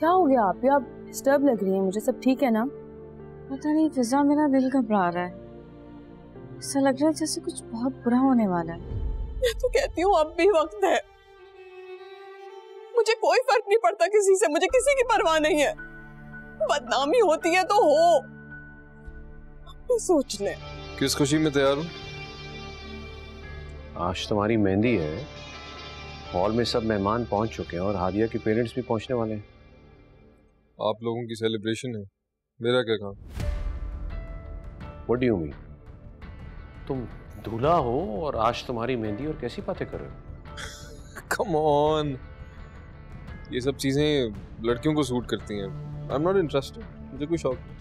क्या हो गया आप डिस्टर्ब लग रही है मुझे। सब ठीक है ना? पता नहीं फिजा, मेरा दिल घबरा रहा है। ऐसा लग रहा है जैसे कुछ बहुत बुरा होने वाला है। मैं तो कहती हूँ अब भी वक्त है। मुझे कोई फर्क नहीं पड़ता किसी से, मुझे किसी की परवाह नहीं है। बदनामी होती है तो हो, अपनी सोच ले। किस खुशी में तैयार हूँ? आज तुम्हारी मेहंदी है, हॉल में सब मेहमान पहुंच चुके हैं और हादिया के पेरेंट्स भी पहुंचने वाले हैं। आप लोगों की सेलिब्रेशन है, मेरा क्या काम? What do you mean? तुम दूल्हा हो और आज तुम्हारी मेहंदी और कैसी बातें कर रहे हो? Come on, ये सब चीजें लड़कियों को सूट करती हैं। I'm not interested, मुझे कोई शौक नहीं।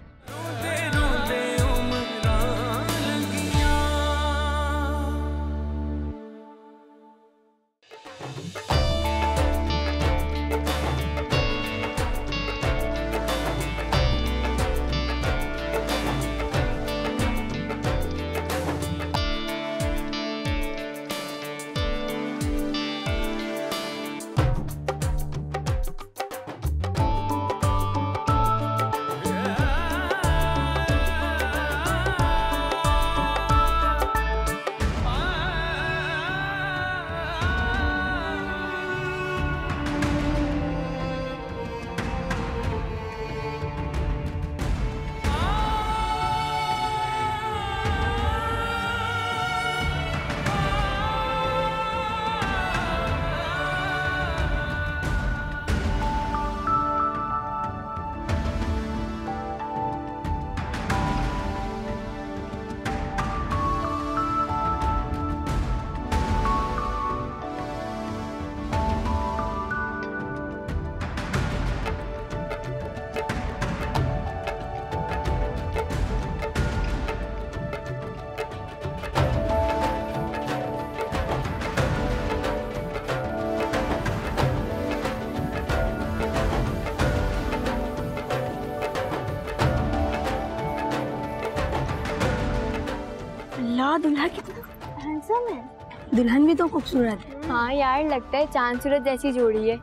दुल्हा कितना हैंडसम है, दुल्हन भी तो खूबसूरत है। हाँ यार, लगता है चांद सूरज जैसी जोड़ी है।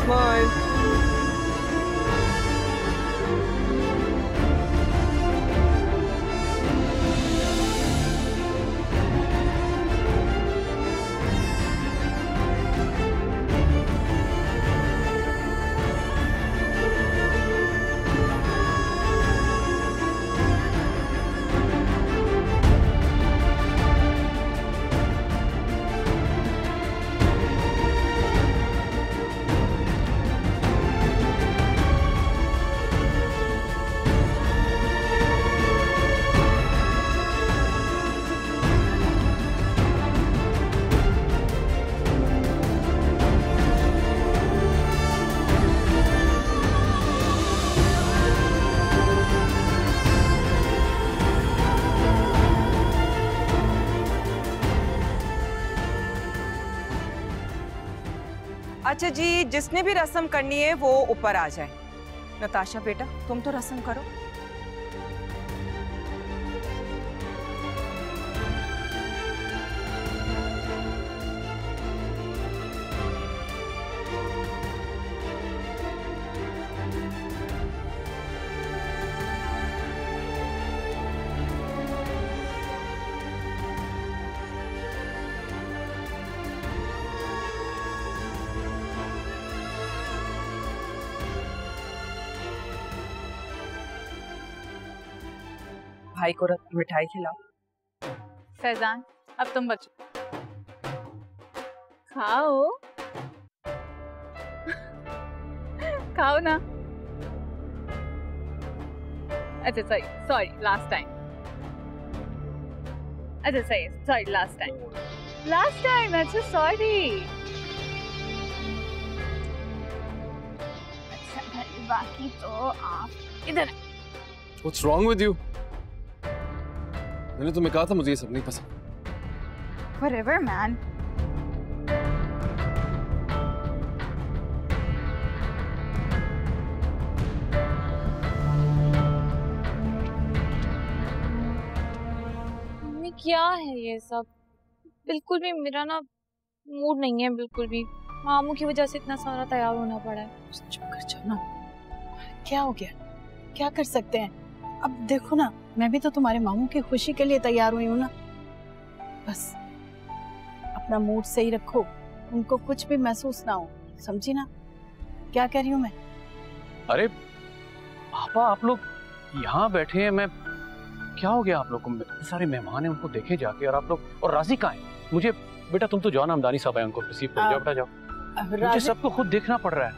बाय। अच्छा जी, जिसने भी रस्म करनी है वो ऊपर आ जाए। नताशा बेटा, तुम तो रस्म करो। भाई को मिठाई खिलाओ। फैजान, अब तुम बचो। खाओ खाओ ना। अच्छा सॉरी लास्ट टाइम। अच्छा सॉरी लास्ट टाइम। अच्छा सॉरी। अच्छा बाकी तो आप इधर। What's wrong with you? मैंने तुम्हें कहा था मुझे ये सब नहीं पसंद। Whatever, man. मम्मी क्या है ये सब? बिल्कुल भी मेरा ना मूड नहीं है, बिल्कुल भी। मामू की वजह से इतना सारा तैयार होना पड़ा है। चुप कर जाओ ना। क्या हो गया? क्या कर सकते हैं? अब देखो ना, मैं भी तो तुम्हारे मामू की खुशी के लिए तैयार हुई हूँ ना। बस अपना मूड सही रखो, उनको कुछ भी महसूस ना हो, समझी ना? क्या कह रही हूँ मैं? अरे पापा, आप लोग यहाँ बैठे हैं, मैं क्या हो गया आप लोग को? सारे मेहमान हैं, उनको देखे जाके। और आप लोग, और राजी कहाँ है? मुझे बेटा तुम तो जाओ ना, हमदानी साहब है, उनको रिसीव कर जाओ बेटा, जाओ। मुझे सबको खुद देखना पड़ रहा है।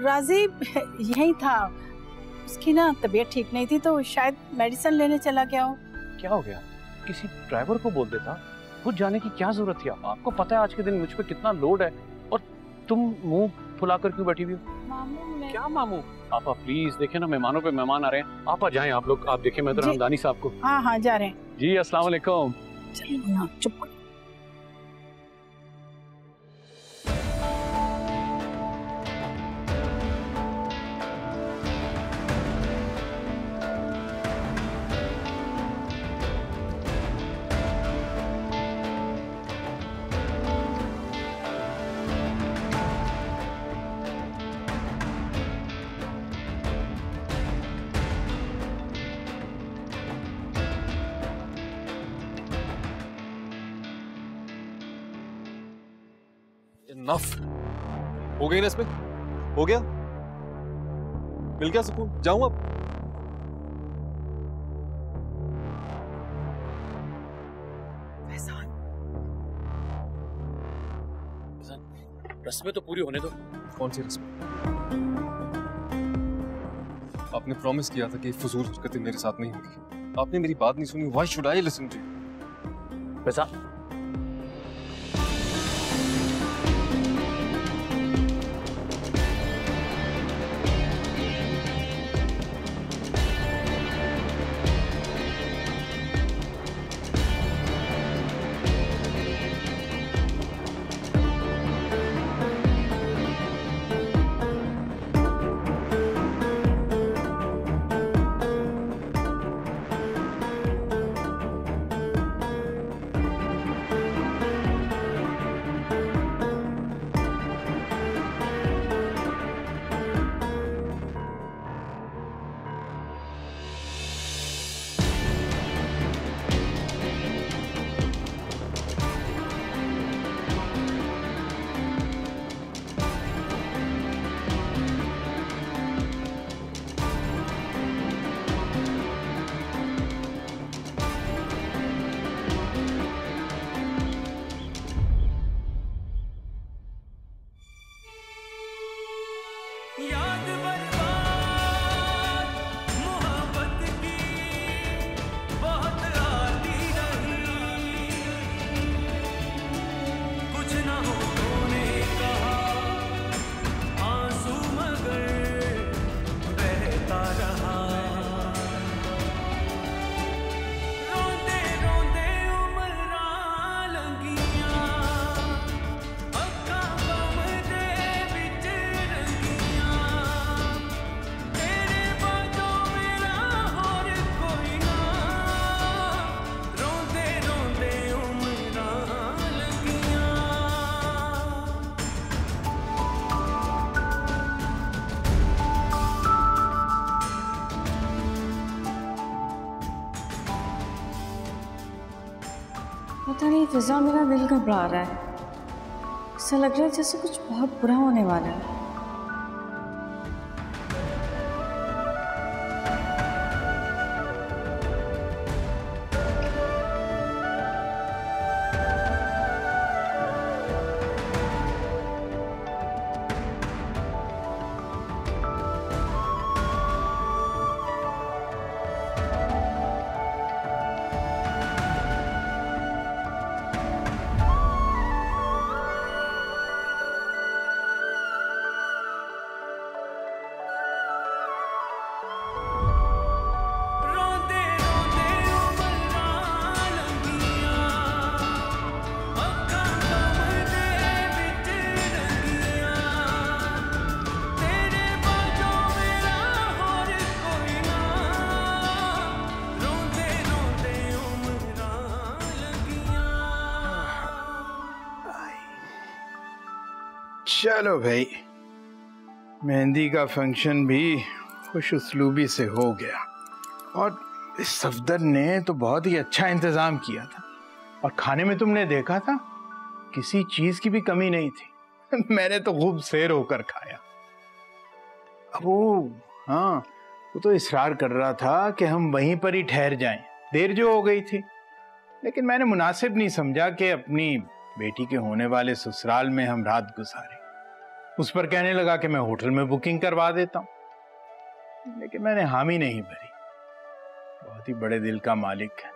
राजी यही था, उसकी ना तबीयत ठीक नहीं थी तो शायद मेडिसिन लेने चला गया हो। क्या हो गया? किसी ड्राइवर को बोल देता, खुद जाने की क्या जरूरत थी? आपको पता है आज के दिन मुझ पे कितना लोड है, और तुम मुंह फुलाकर क्यों बैठी हुई हो? मामू क्या मामू? आपा प्लीज देखे ना, मेहमानों पे मेहमान आ रहे हैं। आपा जाएं आप लोग, आप देखें, मैं तो हमदानी साहब को। हाँ जा रहे हैं जी। अस्सलाम वालेकुम। चलो ना, चुप कर। Enough. हो गई ना इसमें? हो गया? मिल गया सुकून? जाऊं अब? रस्में तो पूरी होने दो। कौन सी रस्में? आपने प्रॉमिस किया था कि फजूल हरकतें मेरे साथ नहीं होगी। आपने मेरी बात नहीं सुनी। Why should I listen to you? पैसा पता नहीं फिजा, मेरा दिल घबरा रहा है। ऐसा लग रहा है जैसे कुछ बहुत बुरा होने वाला है। चलो भाई, मेहंदी का फंक्शन भी खुश उसलूबी से हो गया और इस सफदर ने तो बहुत ही अच्छा इंतजाम किया था। और खाने में तुमने देखा था किसी चीज की भी कमी नहीं थी। मैंने तो खूब सैर होकर खाया। अब हाँ, वो तो इसरार कर रहा था कि हम वहीं पर ही ठहर जाएं, देर जो हो गई थी। लेकिन मैंने मुनासिब नहीं समझा कि अपनी बेटी के होने वाले ससुराल में हम रात गुजारें। उस पर कहने लगा कि मैं होटल में बुकिंग करवा देता हूं, लेकिन मैंने हामी नहीं भरी। बहुत ही बड़े दिल का मालिक है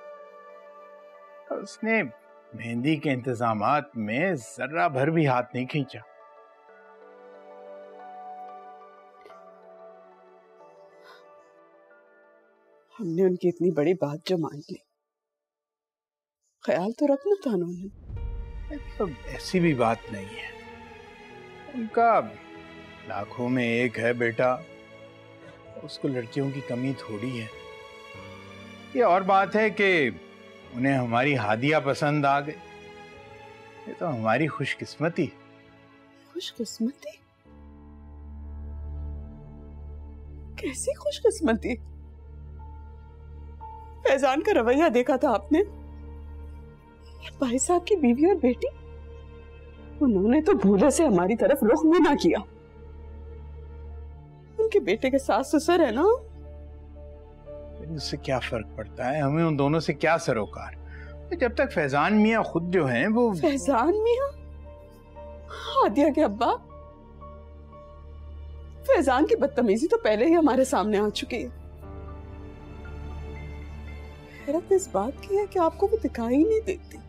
और उसने मेहंदी के इंतजामात में जर्रा भर भी हाथ नहीं खींचा। हमने उनकी इतनी बड़ी बात जो मान ली, ख्याल तो रखना था उन्होंने। तो ऐसी भी बात नहीं है, उनका लाखों में एक है बेटा, उसको लड़कियों की कमी थोड़ी है। ये और बात है कि उन्हें हमारी हादिया पसंद आ गई। ये तो हमारी खुशकिस्मती। खुशकिस्मती? कैसी खुशकिस्मती? फैजान का रवैया देखा था आपने? भाई साहब की बीवी और बेटी, उन्होंने तो भूले से हमारी तरफ रुख भी ना किया। उनके बेटे के सास ससुर है ना। उससे क्या फर्क पड़ता है, हमें उन दोनों से क्या सरोकार। जब तक फैजान मियाँ खुद जो हैं वो। फैजान मियाँ? हादिया के अब्बा? फैजान की बदतमीजी तो पहले ही हमारे सामने आ चुकी है। हैरत इस बात की है कि आपको वो दिखाई नहीं देती।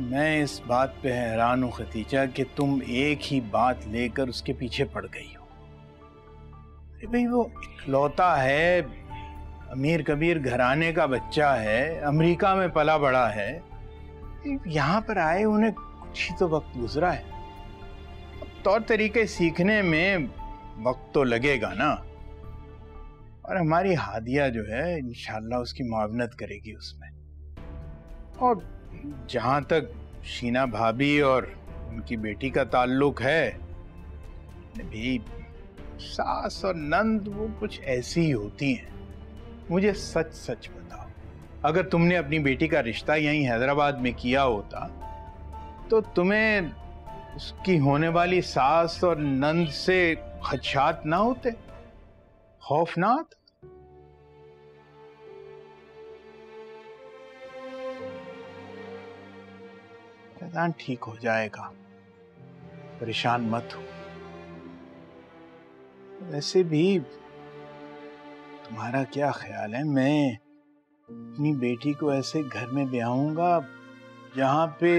मैं इस बात पे हैरान हूँ खतीजा कि तुम एक ही बात लेकर उसके पीछे पड़ गई हो। भाई वो इकलौता है, अमीर कबीर घराने का बच्चा है, अमेरिका में पला बड़ा है। यहाँ पर आए उन्हें कुछ ही तो वक्त गुजरा है। तौर तरीके सीखने में वक्त तो लगेगा ना। और हमारी हादिया जो है इंशाल्लाह उसकी मुआवनत करेगी उसमें। और जहाँ तक शीना भाभी और उनकी बेटी का ताल्लुक है, भी सास और नंद वो कुछ ऐसी ही होती हैं। मुझे सच सच बताओ, अगर तुमने अपनी बेटी का रिश्ता यहीं हैदराबाद में किया होता तो तुम्हें उसकी होने वाली सास और नंद से खदशात ना होते, खौफ ना आता? फैजान ठीक हो जाएगा, परेशान मत हो। वैसे भी तुम्हारा क्या ख्याल है, मैं अपनी बेटी को ऐसे घर में ब्याहूंगा जहां पे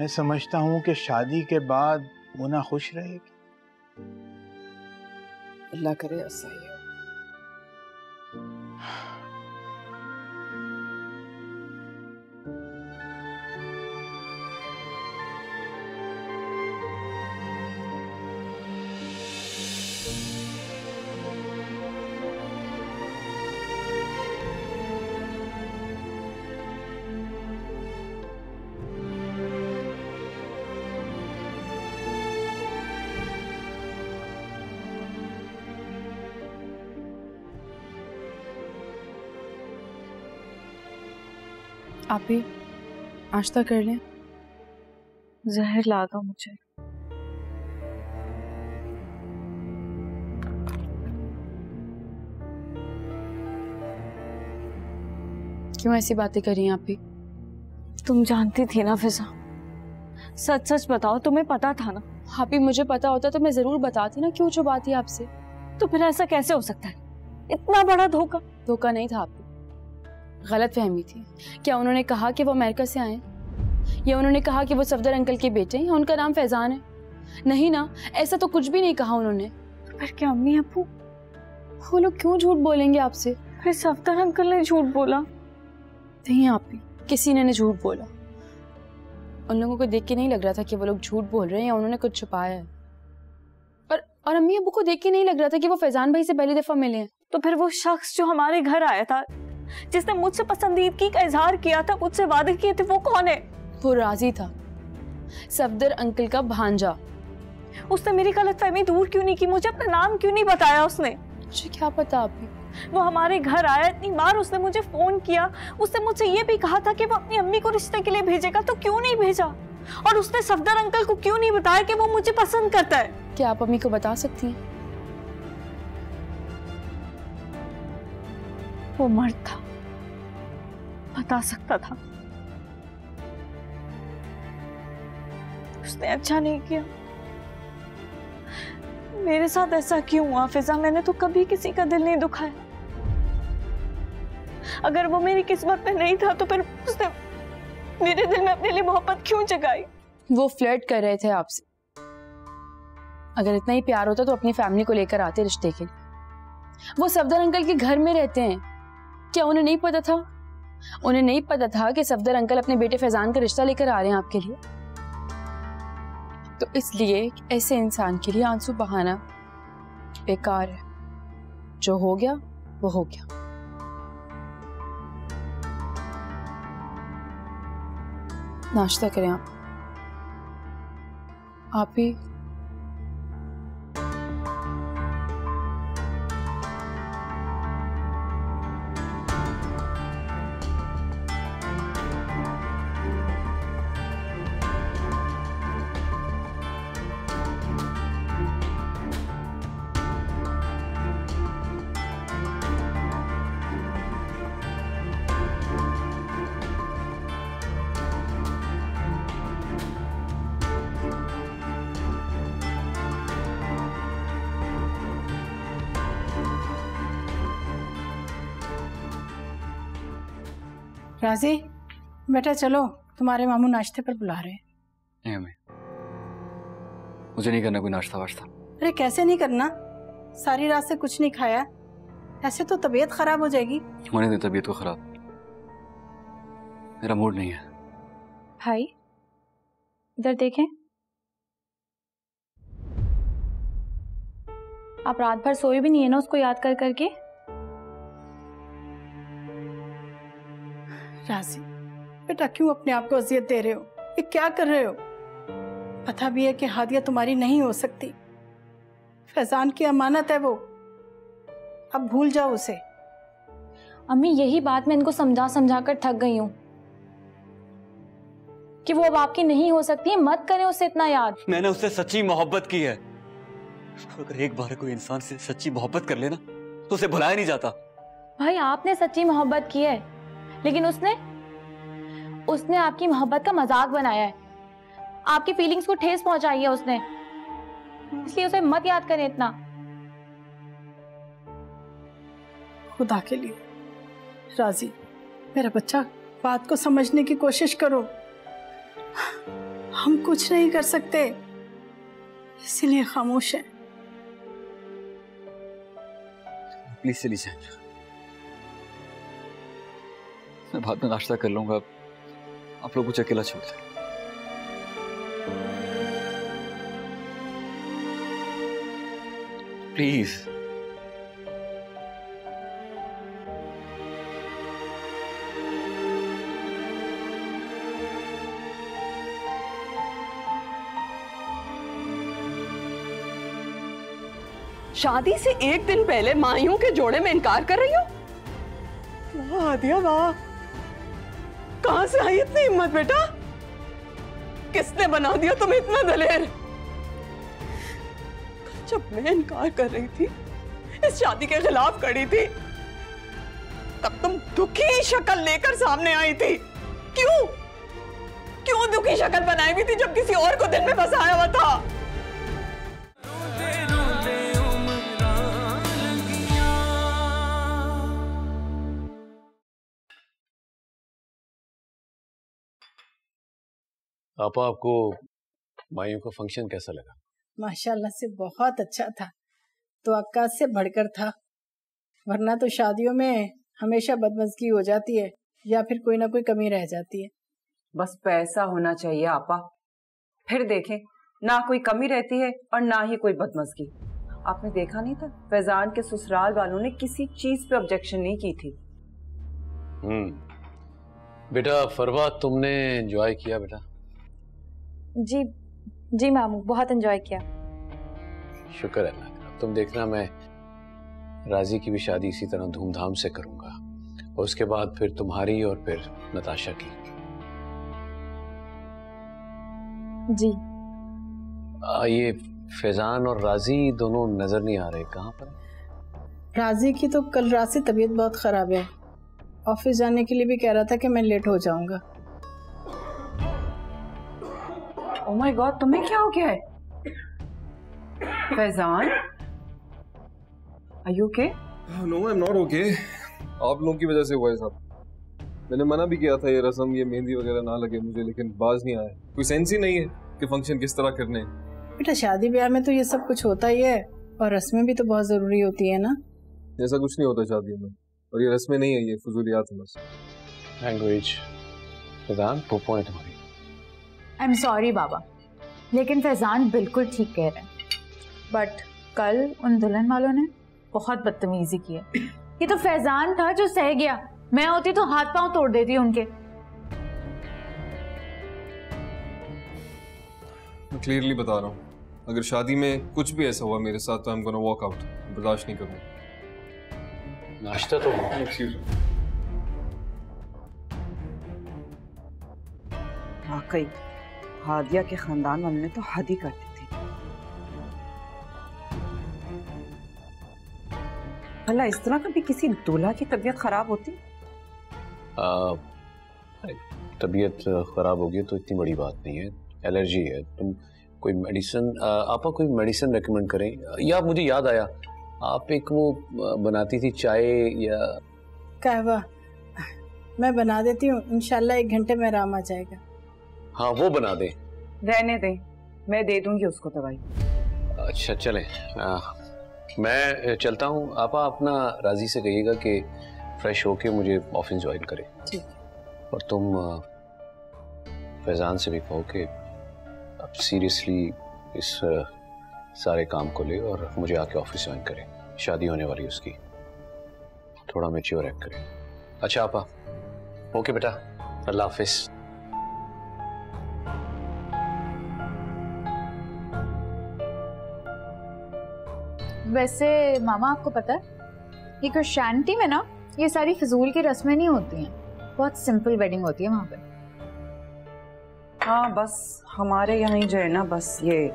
मैं समझता हूं कि शादी के बाद वो ना खुश रहेगी? अल्लाह करे ऐसा ही हो। आप भी नाश्ता कर लें। जहर ला दो मुझे। क्यों ऐसी बातें कर रही हैं आप भी? तुम जानती थी ना फिजा, सच सच बताओ, तुम्हें पता था ना? आप भी मुझे पता होता तो मैं जरूर बताती ना, क्यों छुपाती आपसे? तो फिर ऐसा कैसे हो सकता है? इतना बड़ा धोखा। धोखा नहीं था आप भी, गलत फहमी थी। क्या उन्होंने कहा कि वो अमेरिका से आए, या उन्होंने कहा कि वो सफदर अंकल के बेटे हैं, या उनका नाम फैजान है? नहीं ना, ऐसा तो कुछ भी नहीं कहा उन्होंने। फिर क्या अम्मी अब्बू वो लोग क्यों झूठ बोलेंगे आपसे? फिर सफदर अंकल ने झूठ बोला? नहीं आप भी, किसी ने झूठ बोला। उन लोगों को देख के नहीं लग रहा था कि वो लोग झूठ बोल रहे हैं या उन्होंने कुछ छुपाया है। और अम्मी अब्बू को देख के नहीं लग रहा था कि वो फैजान भाई से पहली दफा मिले हैं। तो फिर वो शख्स जो हमारे घर आया था, जिसने मुझसे पसंदीदगी का इजहार किया था, मुझसे वादे किए थे, वो कौन है? वो राजी था, सफदर अंकल का भांजा। उसने मेरी गलतफहमी दूर क्यों नहीं की? मुझे अपना नाम क्यों नहीं बताया उसने? मुझे क्या पता आप भी। वो हमारे घर आया, इतनी बार उसने मुझे फोन किया, उसने मुझसे ये भी कहा था कि वो अपनी अम्मी को रिश्ते के लिए भेजेगा, तो क्यों नहीं भेजा? और उसने सफदर अंकल को क्यों नहीं बताया कि वो मुझे पसंद करता है? क्या आप अम्मी को बता सकती हैं? वो मर्द था, बता सकता था। उसने अच्छा नहीं किया। मेरे साथ ऐसा क्यों हुआ फिजा? मैंने तो कभी किसी का दिल नहीं दुखाया। अगर वो मेरी किस्मत में नहीं था तो फिर उसने मेरे दिल में अपने लिए मोहब्बत क्यों जगाई? वो फ्लर्ट कर रहे थे आपसे। अगर इतना ही प्यार होता तो अपनी फैमिली को लेकर आते रिश्ते के लिए। वो सफदर अंकल के घर में रहते हैं, क्या उन्हें नहीं पता था? उन्हें नहीं पता था कि सफदर अंकल अपने बेटे फैजान का रिश्ता लेकर आ रहे हैं आपके लिए? तो इसलिए ऐसे इंसान के लिए आंसू बहाना बेकार है। जो हो गया वो हो गया। नाश्ता करें आप भी। राजी बेटा चलो, तुम्हारे मामू नाश्ते पर बुला रहे हैं। नहीं अम्मी, मुझे नहीं करना कोई नाश्ता वाश्ता। अरे कैसे नहीं करना? सारी रात से कुछ नहीं खाया, ऐसे तो तबीयत खराब हो जाएगी। होने दे तबीयत को खराब, मेरा मूड नहीं है। भाई इधर देखें। आप रात भर सोए भी नहीं है ना उसको याद कर करके? राजी बेटा क्यों अपने आप को अजियत दे रहे हो? ये क्या कर रहे हो? पता भी है कि हादिया तुम्हारी नहीं हो सकती। फैजान की अमानत है वो, अब भूल जाओ उसे। अम्मी यही बात मैं इनको समझा समझा कर थक गई हूँ कि वो अब आपकी नहीं हो सकती है। मत करें उससे इतना याद। मैंने उससे सच्ची मोहब्बत की है। अगर एक बार कोई इंसान से सच्ची मोहब्बत कर लेना तो उसे भुलाया नहीं जाता। भाई आपने सच्ची मोहब्बत की है, लेकिन उसने आपकी मोहब्बत का मजाक बनाया है, आपकी फीलिंग्स को ठेस पहुंचाई है उसने, इसलिए उसे मत याद करें इतना। खुदा के लिए राजी, मेरा बच्चा, बात को समझने की कोशिश करो। हम कुछ नहीं कर सकते, इसीलिए खामोश हैं। प्लीज चली जाए, मैं बाद में नाश्ता कर लूंगा, आप लोग कुछ अकेला छोड़ दें। प्लीज। शादी से एक दिन पहले माइयों के जोड़े में इनकार कर रही हो? वाह हादिया वाह, कहां से आई इतनी हिम्मत बेटा? किसने बना दिया तुम्हें इतना दलेर? जब मैं इनकार कर रही थी, इस शादी के खिलाफ खड़ी थी, तब तुम दुखी शक्ल लेकर सामने आई थी। क्यों क्यों दुखी शक्ल बनाई हुई थी जब किसी और को दिल में बसाया हुआ था? आपा, आपको माइयों का फंक्शन कैसा लगा? माशाल्लाह से बहुत अच्छा था, तो अक्का से बढ़कर था। वरना तो शादियों में हमेशा बदमज़गी हो जाती है या फिर कोई ना कोई कमी रह जाती है। बस पैसा होना चाहिए आपा, फिर देखें ना कोई कमी रहती है और ना ही कोई बदमज़गी। आपने देखा नहीं था फैजान के ससुराल वालों ने किसी चीज पे ऑब्जेक्शन नहीं की थी। बेटा फरवा, तुमने एंजॉय किया बेटा? जी जी मामू, बहुत एंजॉय किया। शुक्र है अल्लाह का। तुम देखना, मैं राजी की भी शादी इसी तरह धूमधाम से करूंगा, और उसके बाद फिर तुम्हारी और फिर नताशा की। जी। ये फैजान और राजी दोनों नजर नहीं आ रहे, कहाँ पर? राजी की तो कल रात से तबीयत बहुत खराब है, ऑफिस जाने के लिए भी कह रहा था कि मैं लेट हो जाऊंगा। ओह माय गॉड, तुम्हें क्या हो गया है? Faizan, are you okay? No, I am not okay. आप लोगों की वजह से हुआ है सब। मैंने मना भी किया था ये रस्म, ये मेहंदी वगैरह ना लगे मुझे, लेकिन बाज नहीं आया। कोई सेंस ही नहीं है कि फंक्शन किस तरह करने हैं। बेटा शादी ब्याह में तो ये सब कुछ होता ही है, और रस्में भी तो बहुत जरूरी होती है ना। ऐसा कुछ नहीं होता शादियों में, और ये रस्में नहीं है, ये फजूलियात है बस। लैंग्वेज। फैजान, पोपो है तुम्हारी। आई एम सॉरी बाबा, लेकिन फैजान बिल्कुल ठीक कह रहे हैं। बट कल उन दुल्हन वालों ने बहुत बदतमीजी की है। ये तो फैजान था जो सह गया, मैं होती तो हाथ पांव तोड़ देती उनके। मैं क्लियरली बता रहा हूँ, अगर शादी में कुछ भी ऐसा हुआ मेरे साथ तो I am gonna walk out. बर्दाश्त नहीं करूँगा। नाश्ता तो एक्सक्यूज। वाकई हादिया के खानदान वालों ने तो हद ही कर दी थी। भला इस तरह कभी किसी दूल्हा की तबीयत खराब होती? तबीयत खराब होगी तो इतनी बड़ी बात नहीं है, एलर्जी है। तुम कोई मेडिसिन, आपा कोई मेडिसिन रेकमेंड करें? या मुझे याद आया, आप एक वो बनाती थी चाय या कहवा, मैं बना देती हूँ, इंशाल्लाह 1 घंटे में आराम आ जाएगा। हाँ वो बना दे। रहने दे, मैं दे दूंगी उसको दवाई। अच्छा चलें, मैं चलता हूँ। आपा अपना राजी से कहिएगा कि फ्रेश होके मुझे ऑफिस ज्वाइन करे। ठीक। और तुम फैजान से भी कहो कि अब सीरियसली इस सारे काम को ले और मुझे आके ऑफिस ज्वाइन करे। शादी होने वाली उसकी, थोड़ा मैच्योर एक्ट करे। अच्छा आपा, ओके बेटा, अल्लाह हाफिज। वैसे मामा आपको पता है, ये क्रिश्चियनिटी में ना ये सारी फिजूल की रस्में नहीं होती हैं, बहुत सिंपल वेडिंग होती है वहाँ पे। हाँ बस हमारे यहाँ ही जो है ना, बस ये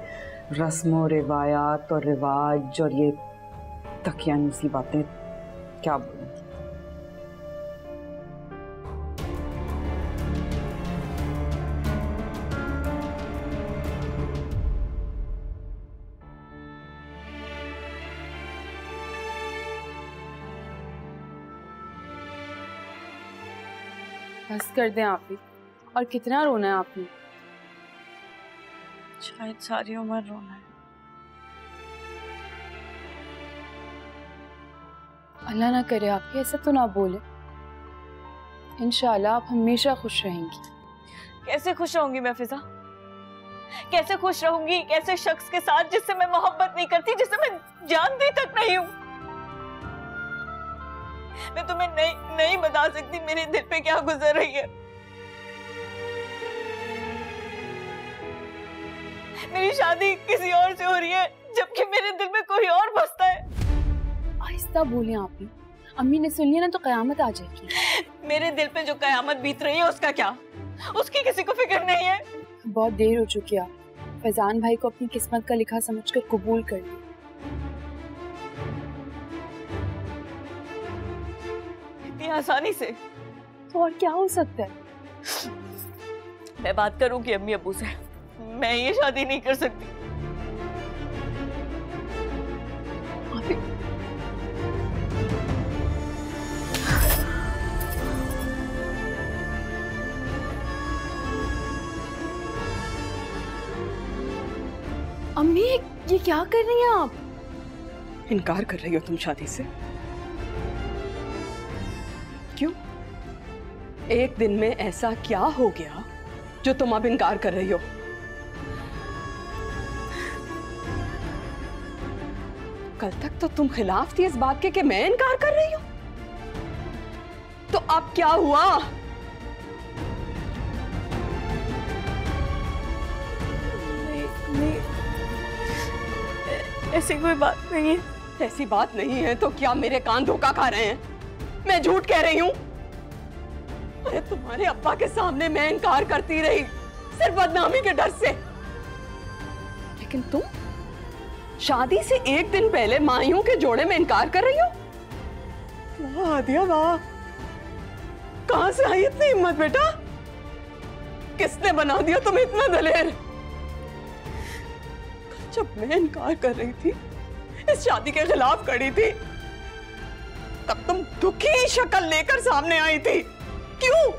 रस्मों रिवायात और रिवाज और ये तकियानुसी बातें, क्या बोलूं। बस कर दें आप भी, और कितना रोना है आपने? शायद सारी उम्र रोना है। अल्लाह ना करे आपकी ऐसा तो ना बोले। इंशाल्लाह आप हमेशा खुश रहेंगी। कैसे खुश रहूंगी मैं फिजा? कैसे खुश रहूंगी कैसे शख्स के साथ जिससे मैं मोहब्बत नहीं करती, जिसे मैं जानती तक नहीं हूँ? मैं तुम्हें नहीं बता सकती मेरे दिल पे क्या गुजर रही है। मेरी शादी किसी और से हो रही है, जबकि मेरे दिल में कोई और बसता है। आहिस्ता बोलें आप भी, अम्मी ने सुन लिया ना तो कयामत आ जाएगी। मेरे दिल पे जो कयामत बीत रही है उसका क्या? उसकी किसी को फिक्र नहीं है। बहुत देर हो चुकी है, फैजान भाई को अपनी किस्मत का लिखा समझकर कबूल कर लिया। इतनी आसानी से? तो और क्या हो सकता है? मैं बात करूंगी अम्मी अब्बू से, मैं ये शादी नहीं कर सकती। अम्मी ये क्या कर रही हैं आप? इनकार कर रही हो तुम शादी से? क्यों? एक दिन में ऐसा क्या हो गया जो तुम अब इनकार कर रही हो? कल तक तो तुम खिलाफ थी इस बात के कि मैं इनकार कर रही हूं, तो अब क्या हुआ? नहीं, ऐसी कोई बात नहीं है। ऐसी बात नहीं है तो क्या मेरे कान धोखा खा रहे हैं? मैं झूठ कह रही हूं? अरे तुम्हारे अब्बा के सामने मैं इनकार करती रही सिर्फ बदनामी के डर से, लेकिन तुम शादी से एक दिन पहले माइयों के जोड़े में इनकार कर रही हो? वाह आदिया वाह, कहां से आई इतनी हिम्मत बेटा? किसने बना दिया तुम्हें इतना दलेर? जब मैं इनकार कर रही थी, इस शादी के खिलाफ खड़ी थी, तब तुम दुखी शक्ल लेकर सामने आई थी। क्यों?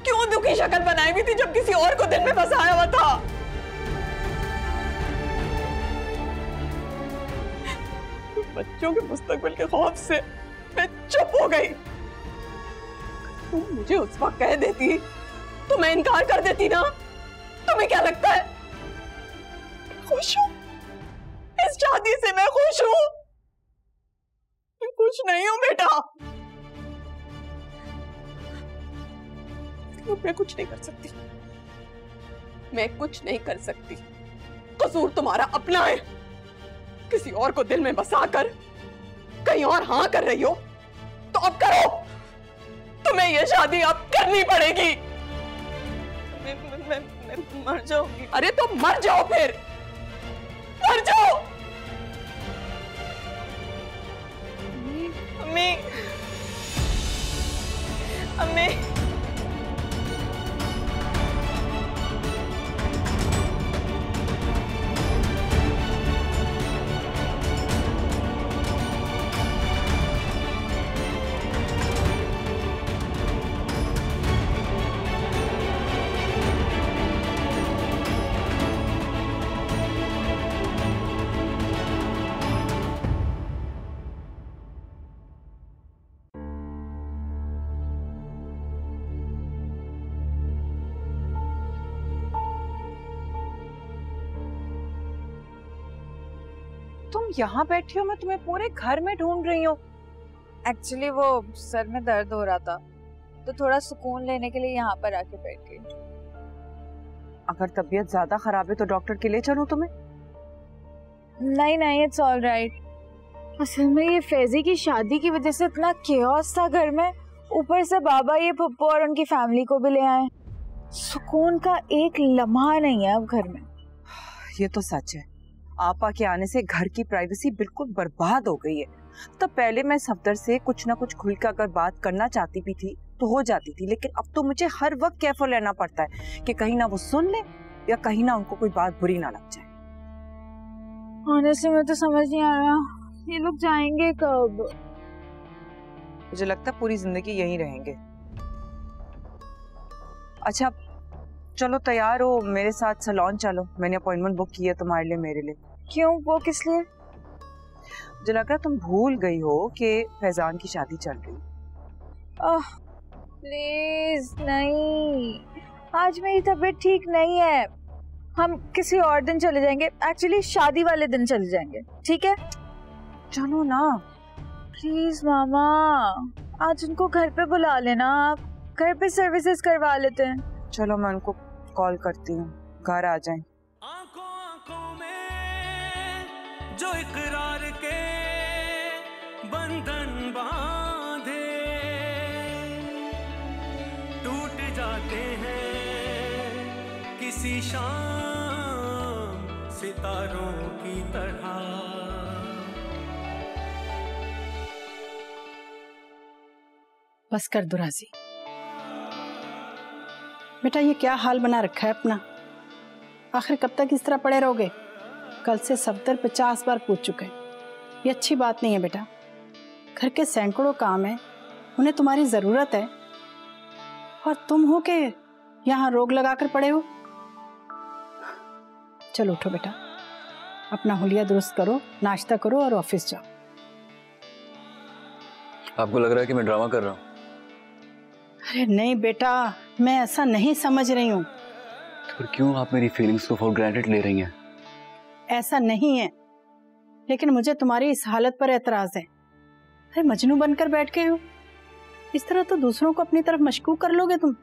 क्यों दुखी शक्ल बनाई हुई थी जब किसी और को दिल में बसाया हुआ था? बच्चों के मुस्तकबिल के खौफ से मैं चुप हो गई। तुम मुझे उस वक्त कह देती तो मैं इनकार कर देती ना। तुम्हें क्या लगता है खुश हूं? इस शादी से मैं खुश हूं? मैं खुश नहीं हूं बेटा। मैं कुछ नहीं कर सकती, मैं कुछ नहीं कर सकती। कसूर तुम्हारा अपना है। किसी और को दिल में बसाकर कहीं और हाँ कर रही हो तो अब करो। तुम्हें ये शादी अब करनी पड़ेगी। मैं मर जाऊंगी। अरे तो मर जाओ फिर, मर जाओ। अम्मी, अम्मी, तुम यहाँ बैठी हो, मैं तुम्हें पूरे घर में ढूंढ रही हूँ। एक्चुअली वो सर में दर्द हो रहा था तो थोड़ा सुकून लेने के लिए यहाँ पर आके बैठ गई। अगर तबीयत ज्यादा खराब है तो डॉक्टर के लिए चलूं तुम्हें? नहीं, इट्स ऑल राइट। असल में ये फैजी की शादी की वजह से इतना केओस था घर में, ऊपर से बाबा ये पप्पू और उनकी फैमिली को भी ले आए। सुकून का एक लम्हा नहीं है अब घर में। ये तो सच है, आपा के आने से घर की प्राइवेसी बिल्कुल बर्बाद हो गई है। तब पहले मैं सफदर से कुछ ना कुछ खुलकर अगर बात करना चाहती भी थी तो हो जाती थी, लेकिन अब तो मुझे हर वक्त केयरफुल रहना पड़ता है कि कहीं ना वो सुन ले या कहीं ना उनको कोई बात बुरी ना लग जाए। ऑनेस्टली मैं तो समझ नहीं आ रहा ये लोग जाएंगे कब। मुझे लगता है पूरी जिंदगी यहीं रहेंगे। अच्छा चलो तैयार हो, मेरे साथ सैलून चलो, मैंने अपॉइंटमेंट बुक की है तुम्हारे लिए मेरे लिए। क्यों, वो किस लिए? मुझे लगा तुम भूल गई हो कि फैजान की शादी चल रही। प्लीज नहीं, आज मेरी तबीयत ठीक नहीं है। हम किसी और दिन चले जाएंगे, एक्चुअली शादी वाले दिन चले जाएंगे, ठीक है? चलो ना प्लीज मामा, आज उनको घर पे बुला लेना, आप घर पे सर्विसेज करवा लेते हैं। चलो मैं उनको कॉल करती हूँ, घर आ जाएं। आंखों में जो इकरार के बंधन जाते हैं किसी शाम सितारों की तरह। बस कर दो राजी। बेटा ये क्या हाल बना रखा है अपना? आखिर कब तक इस तरह पड़े रहोगे? कल से सफदर 50 बार पूछ चुके हैं। ये अच्छी बात नहीं है बेटा। घर के सैकड़ों काम है, उन्हें तुम्हारी जरूरत है, और तुम हो के यहाँ रोग लगाकर पड़े हो। चलो उठो बेटा, अपना हुलिया दुरुस्त करो, नाश्ता करो और ऑफिस जाओ। आपको लग रहा है कि मैं ड्रामा कर रहा हूँ? अरे नहीं बेटा, मैं ऐसा नहीं समझ रही हूँ। तो क्यों आप मेरी फीलिंग्स को फॉर ग्रांटेड ले रही हैं? ऐसा नहीं है, लेकिन मुझे तुम्हारी इस हालत पर एतराज है। अरे मजनू बनकर बैठ गए हो, इस तरह तो दूसरों को अपनी तरफ मशकूक कर लोगे तुम।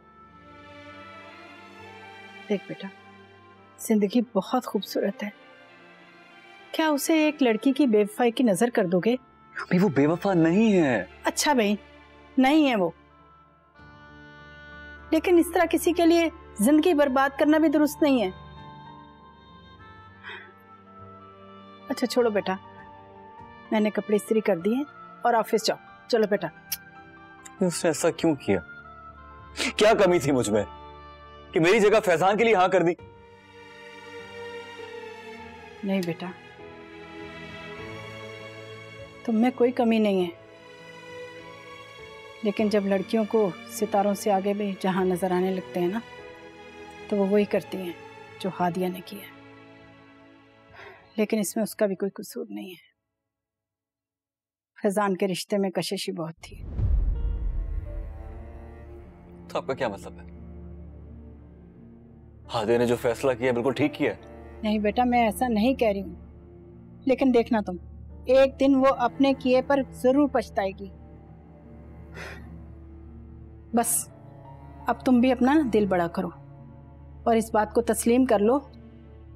देख बेटा, जिंदगी बहुत खूबसूरत है, क्या उसे एक लड़की की बेवफाई की नजर कर दोगे? अभी वो बेवफा नहीं है। अच्छा भाई, नहीं है वो, लेकिन इस तरह किसी के लिए जिंदगी बर्बाद करना भी दुरुस्त नहीं है। अच्छा छोड़ो बेटा, मैंने कपड़े इस्त्री कर दिए और ऑफिस जाओ। चलो बेटा। उसने ऐसा क्यों किया? क्या कमी थी मुझ में कि मेरी जगह फैजान के लिए हाँ कर दी? नहीं बेटा, तुम में कोई कमी नहीं है, लेकिन जब लड़कियों को सितारों से आगे भी जहां नजर आने लगते हैं ना, तो वो वही करती हैं जो हादिया ने किया। लेकिन इसमें उसका भी कोई कसूर नहीं है। फैजान के रिश्ते में कशिश बहुत थी। तो आपका क्या मतलब है? हादिया ने जो फैसला किया बिल्कुल ठीक किया? नहीं बेटा, मैं ऐसा नहीं कह रही हूँ, लेकिन देखना तुम, एक दिन वो अपने किए पर जरूर पछताएगी। बस अब तुम भी अपना दिल बड़ा करो और इस बात को तस्लीम कर लो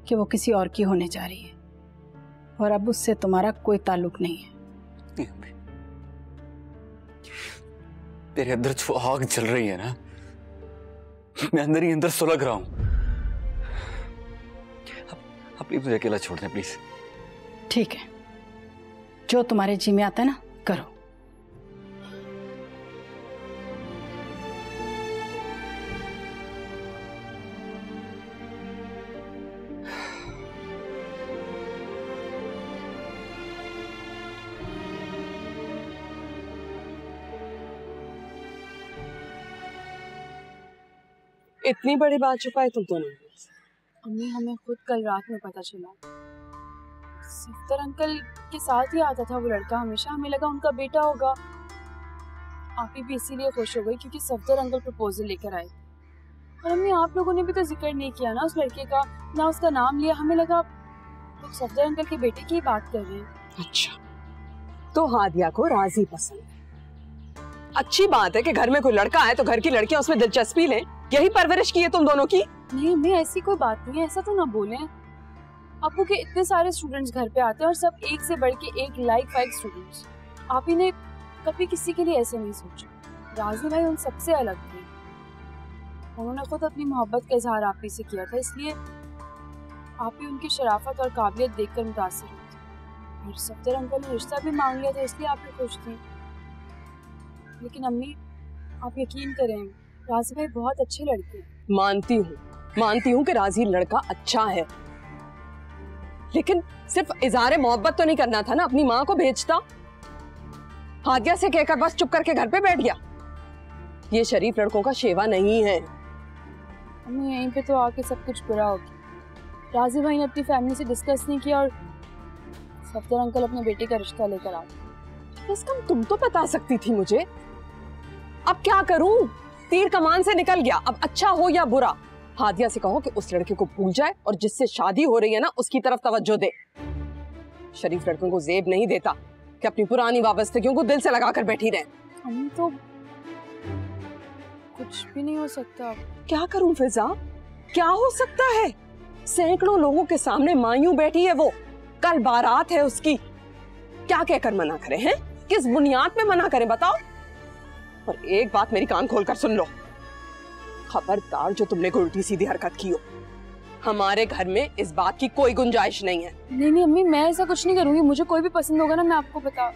कि वो किसी और की होने जा रही है, और अब उससे तुम्हारा कोई ताल्लुक नहीं है। तेरे अंदर जो आग चल रही है ना, मैं अंदर ही अंदर सुलग रहा हूं। आप प्लीज मुझे अकेला छोड़ दें प्लीज। ठीक है, जो तुम्हारे जी में आता है ना करो। इतनी बड़ी बात छुपाई तुम दोनों? अम्मी, हमें खुद कल रात में पता चला। सफदर अंकल के साथ ही आता था वो लड़का हमेशा, हमें लगा उनका बेटा होगा। आप ही भी इसीलिए खुश हो गई क्योंकि सफदर अंकल प्रपोजल लेकर आए। और अम्मी, आप लोगों ने भी तो जिक्र नहीं किया ना उस लड़के का, ना उसका नाम लिया। हमें लगा तो सफदर अंकल के बेटे की ही बात कर रहे हैं। अच्छा, तो हादिया को राजी पसंद। अच्छी बात है कि घर में कोई लड़का है तो घर की लड़कियां उसमें दिलचस्पी लें। यही परवरिश की है तुम दोनों की? नहीं अम्मी, ऐसी कोई बात नहीं है, ऐसा तो ना बोले। आपको के इतने सारे स्टूडेंट्स घर पे आते हैं और सब एक से बढ़ के एक लाइक फाइक स्टूडेंट्स। आप ही ने कभी किसी के लिए ऐसे नहीं सोचा। राजी भाई उन सबसे अलग थे, उन्होंने खुद अपनी मोहब्बत का इजहार आप ही से किया था, इसलिए आप ही उनकी शराफत और काबिलियत देखकर मुतासिर हुई थी। और सफदर अंकल ने रिश्ता भी मांग लिया था, इसलिए आप ही खुश थी। लेकिन अम्मी, आप यकीन करें, राजी भाई बहुत अच्छे लड़के हैं। मानती हूँ कि राजी लड़का अच्छा है, लेकिन सिर्फ इजहार मोहब्बत तो नहीं करना था ना। अपनी माँ को भेजता, हादिया से कहकर बस चुप करके घर पे बैठ गया। ये शरीफ लड़कों का शेवा नहीं है। अम्मी, यहीं पे तो आके सब कुछ बुरा हो गया। राजी भाई ने अपनी फैमिली से डिस्कस नहीं किया और सफदर अंकल अपने बेटे का रिश्ता लेकर आ गए। इसका तुम तो बता सकती थी मुझे। अब क्या करूं? तीर कमान से निकल गया। अब अच्छा हो या बुरा, हादिया से कहो कि उस लड़के को भूल जाए और जिससे शादी हो रही है ना उसकी तरफ तवज्जो दे। शरीफ लड़कों को जेब नहीं देता कि अपनी पुरानी वाबस्तगियों को दिल से लगाकर बैठी रहे। अम्मी, तो कुछ भी नहीं हो सकता। क्या करूं फिजा? क्या हो सकता है? सैकड़ों लोगों के सामने मायूं बैठी है वो, कल बारात है उसकी। क्या कहकर मना करें हैं? किस बुनियाद पे मना करें बताओ? और एक बात मेरी कान खोलकर सुन लो, खबरदार जो तुमने कोई उल्टी सीधी हरकत की हो। हमारे घर में इस बात की कोई गुंजाइश नहीं है। नहीं नहीं अम्मी, मैं ऐसा कुछ नहीं करूंगी। मुझे कोई भी पसंद होगा ना, मैं आपको बता